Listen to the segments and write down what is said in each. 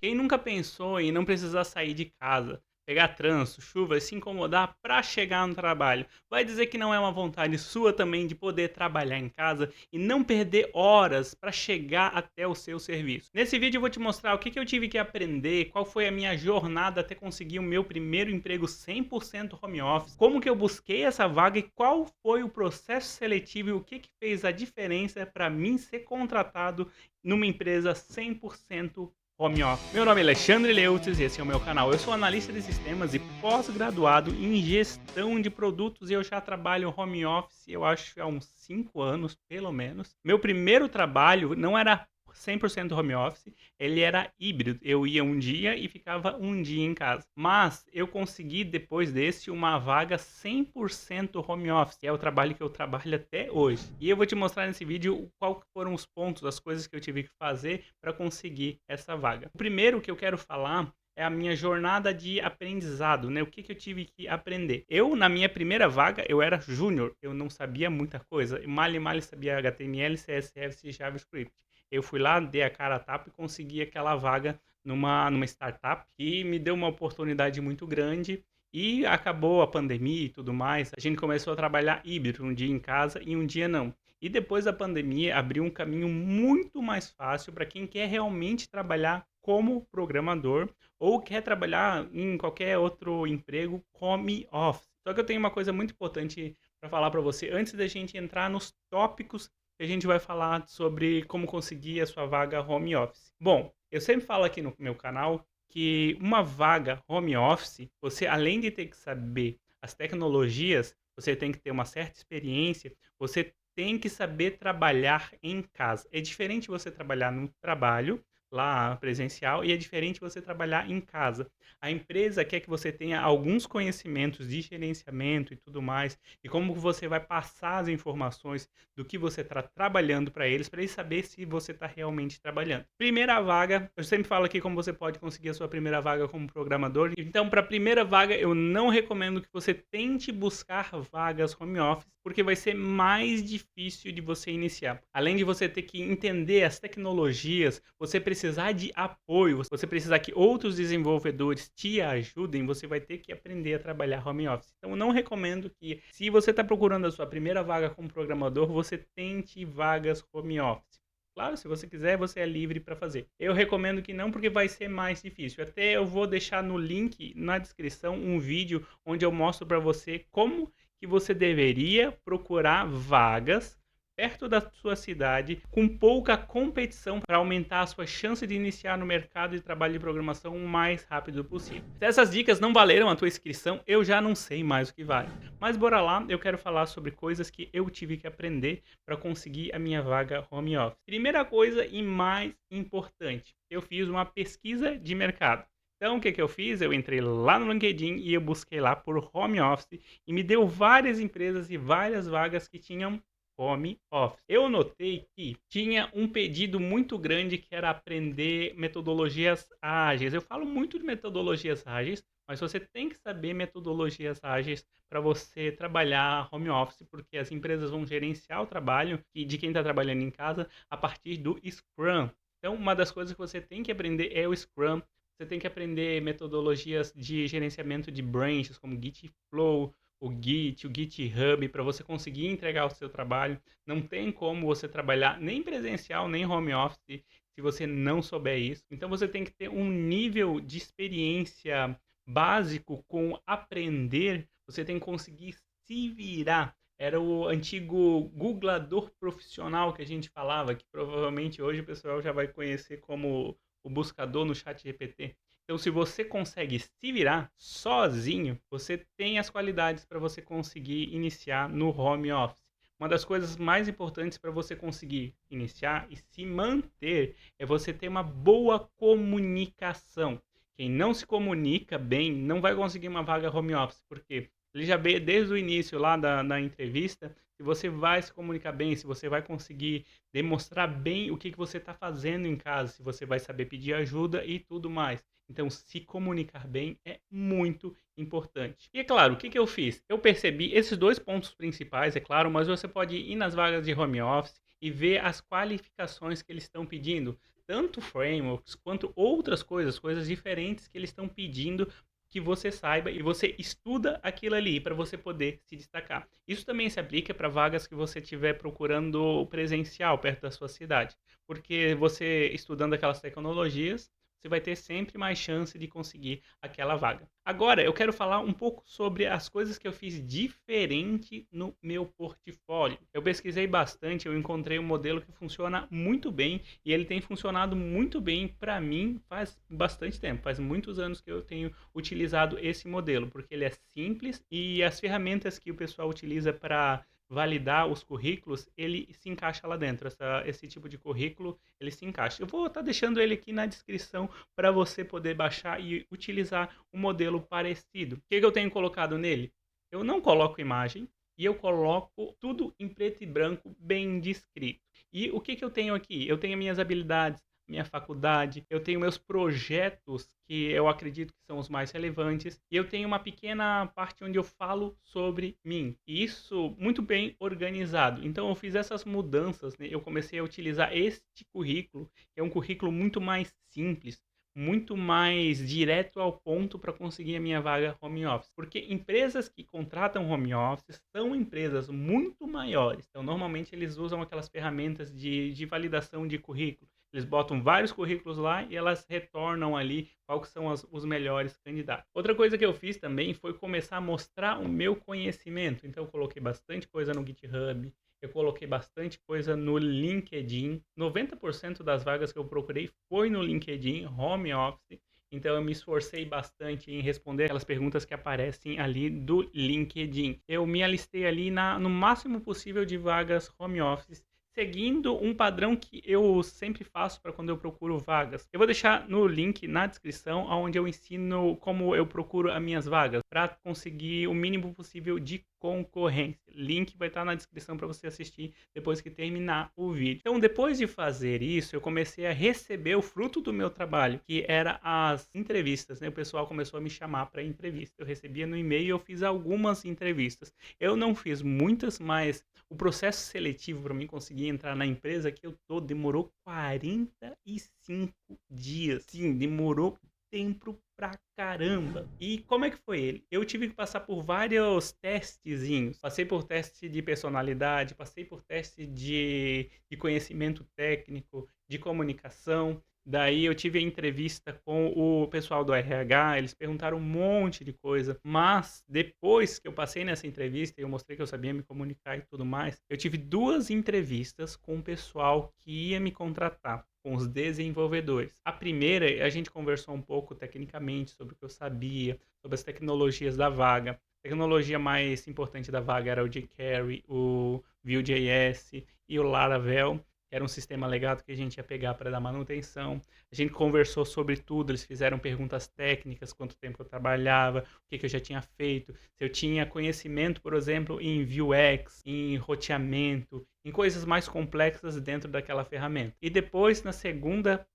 Quem nunca pensou em não precisar sair de casa, pegar trânsito, chuva e se incomodar para chegar no trabalho? Vai dizer que não é uma vontade sua também de poder trabalhar em casa e não perder horas para chegar até o seu serviço? Nesse vídeo eu vou te mostrar o que eu tive que aprender, qual foi a minha jornada até conseguir o meu primeiro emprego 100% home office, como que eu busquei essa vaga e qual foi o processo seletivo e o que fez a diferença para mim ser contratado numa empresa 100% home office. Meu nome é Alexandre Leutes e esse é o meu canal. Eu sou analista de sistemas e pós-graduado em gestão de produtos e eu já trabalho home office, eu acho, há uns 5 anos, pelo menos. Meu primeiro trabalho não era 100% home office, ele era híbrido. Eu ia um dia e ficava um dia em casa. Mas eu consegui, depois desse, uma vaga 100% home office, que é o trabalho que eu trabalho até hoje. E eu vou te mostrar nesse vídeo qual foram os pontos, as coisas que eu tive que fazer para conseguir essa vaga. O primeiro que eu quero falar é a minha jornada de aprendizado, né? O que eu tive que aprender. Eu, na minha primeira vaga, eu era júnior, eu não sabia muita coisa. Mal e mal sabia HTML, CSS e JavaScript. Eu fui lá, dei a cara a tapa e consegui aquela vaga numa startup que me deu uma oportunidade muito grande e acabou a pandemia e tudo mais. A gente começou a trabalhar híbrido, um dia em casa e um dia não. E depois da pandemia abriu um caminho muito mais fácil para quem quer realmente trabalhar como programador ou quer trabalhar em qualquer outro emprego home office. Só que eu tenho uma coisa muito importante para falar para você antes da gente entrar nos tópicos que a gente vai falar sobre como conseguir a sua vaga home office. Bom, eu sempre falo aqui no meu canal que uma vaga home office, você além de ter que saber as tecnologias, você tem que ter uma certa experiência, você tem que saber trabalhar em casa. É diferente você trabalhar no trabalho, lá presencial, e é diferente você trabalhar em casa. A empresa quer que você tenha alguns conhecimentos de gerenciamento e tudo mais, e como você vai passar as informações do que você está trabalhando para eles saber se você está realmente trabalhando. Primeira vaga, eu sempre falo aqui como você pode conseguir a sua primeira vaga como programador. Então, para a primeira vaga, eu não recomendo que você tente buscar vagas home office, porque vai ser mais difícil de você iniciar. Além de você ter que entender as tecnologias, você precisar de apoio, você precisar que outros desenvolvedores te ajudem, você vai ter que aprender a trabalhar home office. Então, eu não recomendo que, se você está procurando a sua primeira vaga como programador, você tente vagas home office. Claro, se você quiser, você é livre para fazer. Eu recomendo que não, porque vai ser mais difícil. Até eu vou deixar no link na descrição um vídeo onde eu mostro para você como que você deveria procurar vagas perto da sua cidade, com pouca competição, para aumentar a sua chance de iniciar no mercado de trabalho de programação o mais rápido possível. Se essas dicas não valeram a tua inscrição, eu já não sei mais o que vale. Mas bora lá, eu quero falar sobre coisas que eu tive que aprender para conseguir a minha vaga home office. Primeira coisa e mais importante, eu fiz uma pesquisa de mercado. Então, o que eu fiz? Eu entrei lá no LinkedIn e eu busquei lá por home office e me deu várias empresas e várias vagas que tinham home office. Eu notei que tinha um pedido muito grande que era aprender metodologias ágeis. Eu falo muito de metodologias ágeis, mas você tem que saber metodologias ágeis para você trabalhar home office, porque as empresas vão gerenciar o trabalho de quem está trabalhando em casa a partir do Scrum. Então, uma das coisas que você tem que aprender é o Scrum. Você tem que aprender metodologias de gerenciamento de branches, como Git Flow, o Git, o GitHub, para você conseguir entregar o seu trabalho. Não tem como você trabalhar nem presencial, nem home office, se você não souber isso. Então você tem que ter um nível de experiência básico com aprender. Você tem que conseguir se virar. Era o antigo googlador profissional que a gente falava, que provavelmente hoje o pessoal já vai conhecer como o buscador no chat GPT. Então, se você consegue se virar sozinho, você tem as qualidades para você conseguir iniciar no home office. Uma das coisas mais importantes para você conseguir iniciar e se manter é você ter uma boa comunicação. Quem não se comunica bem não vai conseguir uma vaga home office, porque ele já vê desde o início lá da entrevista se você vai se comunicar bem, se você vai conseguir demonstrar bem o que você está fazendo em casa, se você vai saber pedir ajuda e tudo mais. Então, se comunicar bem é muito importante. E é claro, o que eu fiz? Eu percebi esses dois pontos principais, é claro, mas você pode ir nas vagas de home office e ver as qualificações que eles estão pedindo. tanto frameworks quanto outras coisas, coisas diferentes que eles estão pedindo que você saiba e você estuda aquilo ali para você poder se destacar. Isso também se aplica para vagas que você estiver procurando presencial perto da sua cidade, porque você estudando aquelas tecnologias, você vai ter sempre mais chance de conseguir aquela vaga. Agora, eu quero falar um pouco sobre as coisas que eu fiz diferente no meu portfólio. Eu pesquisei bastante, eu encontrei um modelo que funciona muito bem e ele tem funcionado muito bem para mim faz bastante tempo, faz muitos anos que eu tenho utilizado esse modelo, porque ele é simples e as ferramentas que o pessoal utiliza para validar os currículos, ele se encaixa lá dentro. Esse tipo de currículo, ele se encaixa. Eu vou estar deixando ele aqui na descrição para você poder baixar e utilizar um modelo parecido. O que eu tenho colocado nele? Eu não coloco imagem e eu coloco tudo em preto e branco bem descrito. E o que eu tenho aqui? Eu tenho minhas habilidades, minha faculdade, eu tenho meus projetos que eu acredito que são os mais relevantes, e eu tenho uma pequena parte onde eu falo sobre mim. E isso muito bem organizado. Então eu fiz essas mudanças, né? Eu comecei a utilizar este currículo, que é um currículo muito mais simples, muito mais direto ao ponto para conseguir a minha vaga home office. Porque empresas que contratam home office são empresas muito maiores. Então, normalmente, eles usam aquelas ferramentas de validação de currículo. Eles botam vários currículos lá e elas retornam ali quais são os melhores candidatos. Outra coisa que eu fiz também foi começar a mostrar o meu conhecimento. Então, eu coloquei bastante coisa no GitHub, eu coloquei bastante coisa no LinkedIn. 90% das vagas que eu procurei foi no LinkedIn, home office. Então eu me esforcei bastante em responder aquelas perguntas que aparecem ali do LinkedIn. Eu me alistei ali no máximo possível de vagas home office, seguindo um padrão que eu sempre faço para quando eu procuro vagas. Eu vou deixar no link na descrição, onde eu ensino como eu procuro as minhas vagas, para conseguir o mínimo possível de concorrência. Link vai estar na descrição para você assistir depois que terminar o vídeo. Então, depois de fazer isso, eu comecei a receber o fruto do meu trabalho, que era as entrevistas, né? O pessoal começou a me chamar para entrevista. Eu recebia no e-mail e eu fiz algumas entrevistas. Eu não fiz muitas, mas o processo seletivo para mim conseguir entrar na empresa que eu tô demorou 45 dias. Sim, demorou tempo pra caramba. E como é que foi ele? Eu tive que passar por vários testezinhos. Passei por teste de personalidade, passei por teste de conhecimento técnico, de comunicação. Daí eu tive a entrevista com o pessoal do RH, eles perguntaram um monte de coisa, mas depois que eu passei nessa entrevista e eu mostrei que eu sabia me comunicar e tudo mais, eu tive duas entrevistas com o pessoal que ia me contratar, com os desenvolvedores. A primeira, a gente conversou um pouco tecnicamente sobre o que eu sabia, sobre as tecnologias da vaga. A tecnologia mais importante da vaga era o jQuery, o Vue.js e o Laravel, que era um sistema legado que a gente ia pegar para dar manutenção. A gente conversou sobre tudo, eles fizeram perguntas técnicas, quanto tempo eu trabalhava, o que eu já tinha feito, se eu tinha conhecimento, por exemplo, em Vuex, em roteamento, em coisas mais complexas dentro daquela ferramenta. E depois, na segunda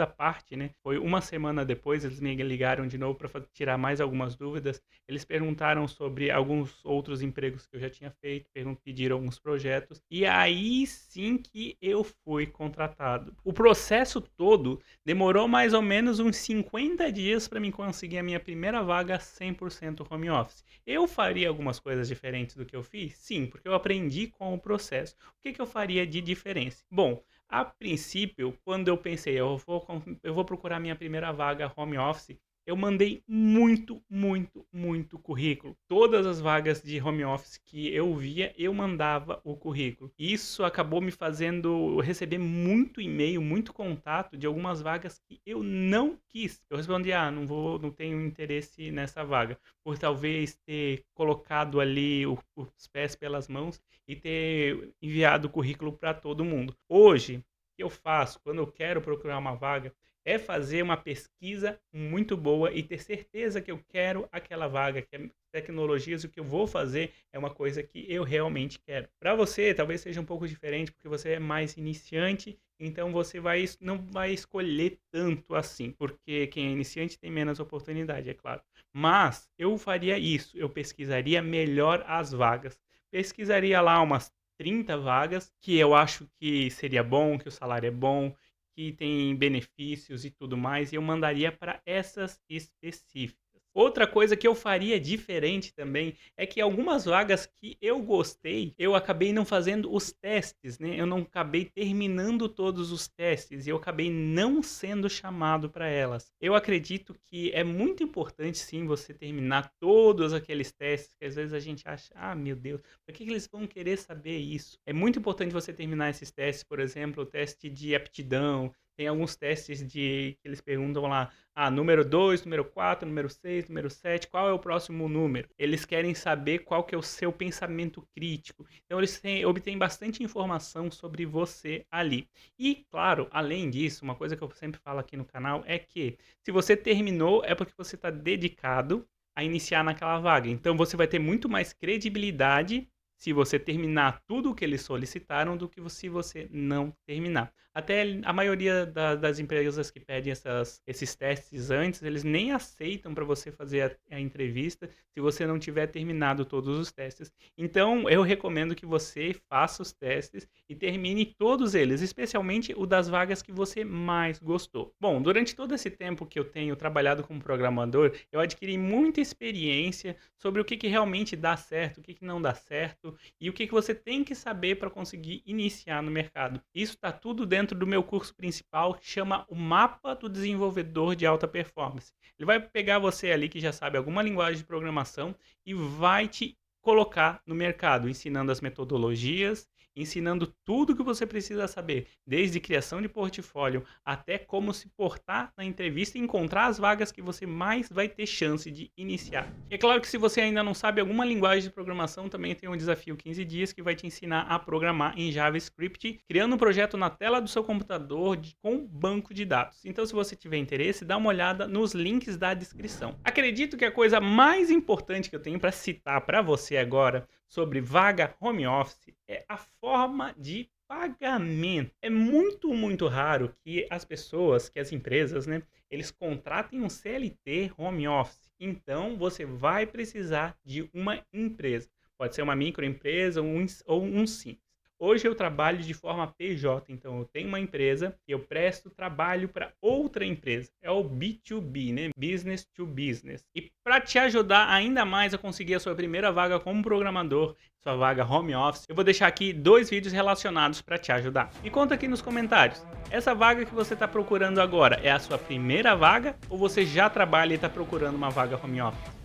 parte, né, foi uma semana depois, eles me ligaram de novo para tirar mais algumas dúvidas. Eles perguntaram sobre alguns outros empregos que eu já tinha feito, pediram alguns projetos, e aí sim que eu fui contratado. O processo todo demorou mais ou menos uns 50 dias para mim conseguir a minha primeira vaga 100% home office. Eu faria algumas coisas diferentes do que eu fiz? Sim, porque eu aprendi com o processo. O que eu faria de diferença? Bom, a princípio, quando eu pensei, eu vou procurar minha primeira vaga home office, eu mandei muito, muito, muito currículo. Todas as vagas de home office que eu via, eu mandava o currículo. Isso acabou me fazendo receber muito e-mail, muito contato de algumas vagas que eu não quis. Eu respondi, não tenho interesse nessa vaga, por talvez ter colocado ali os pés pelas mãos e ter enviado o currículo para todo mundo. Hoje, o que eu faço quando eu quero procurar uma vaga é fazer uma pesquisa muito boa e ter certeza que eu quero aquela vaga, que as tecnologias, o que eu vou fazer é uma coisa que eu realmente quero. Para você, talvez seja um pouco diferente, porque você é mais iniciante, então você não vai escolher tanto assim, porque quem é iniciante tem menos oportunidade, é claro. Mas eu faria isso, eu pesquisaria melhor as vagas. Pesquisaria lá umas 30 vagas que eu acho que seria bom, que o salário é bom, que têm benefícios e tudo mais, e eu mandaria para essas específicas. Outra coisa que eu faria diferente também é que algumas vagas que eu gostei, eu acabei não fazendo os testes, né? Eu não acabei terminando todos os testes e eu acabei não sendo chamado para elas. Eu acredito que é muito importante sim você terminar todos aqueles testes, que às vezes a gente acha, ah, meu Deus, por que que eles vão querer saber isso? É muito importante você terminar esses testes, por exemplo, o teste de aptidão. Tem alguns testes que eles perguntam lá, número 2, número 4, número 6, número 7, qual é o próximo número? Eles querem saber qual que é o seu pensamento crítico. Então eles obtêm bastante informação sobre você ali. E, claro, além disso, uma coisa que eu sempre falo aqui no canal é que se você terminou é porque você está dedicado a iniciar naquela vaga. Então você vai ter muito mais credibilidade se você terminar tudo o que eles solicitaram do que se você não terminar. Até a maioria das empresas que pedem esses testes antes, eles nem aceitam para você fazer a entrevista se você não tiver terminado todos os testes. Então, eu recomendo que você faça os testes e termine todos eles, especialmente o das vagas que você mais gostou. Bom, durante todo esse tempo que eu tenho trabalhado como programador, eu adquiri muita experiência sobre o que realmente dá certo, o que não dá certo e o que você tem que saber para conseguir iniciar no mercado. Isso está tudo dentro do meu curso principal, que chama o Mapa do Desenvolvedor de Alta Performance. Ele vai pegar você ali que já sabe alguma linguagem de programação e vai te colocar no mercado, ensinando as metodologias, ensinando tudo que você precisa saber, desde criação de portfólio até como se portar na entrevista e encontrar as vagas que você mais vai ter chance de iniciar. E é claro que se você ainda não sabe alguma linguagem de programação, também tem um desafio 15 dias que vai te ensinar a programar em JavaScript, criando um projeto na tela do seu computador com banco de dados. Então, se você tiver interesse, dá uma olhada nos links da descrição. Acredito que a coisa mais importante que eu tenho para citar para você agora sobre vaga home office é a forma de pagamento. É muito raro que as pessoas, que as empresas, né, eles contratem um CLT home office. Então, você vai precisar de uma empresa. Pode ser uma microempresa ou um simples. Hoje eu trabalho de forma PJ, então eu tenho uma empresa e eu presto trabalho para outra empresa. É o B2B, né? Business to Business. E para te ajudar ainda mais a conseguir a sua primeira vaga como programador, sua vaga home office, eu vou deixar aqui 2 vídeos relacionados para te ajudar. Me conta aqui nos comentários. Essa vaga que você está procurando agora é a sua primeira vaga ou você já trabalha e está procurando uma vaga home office?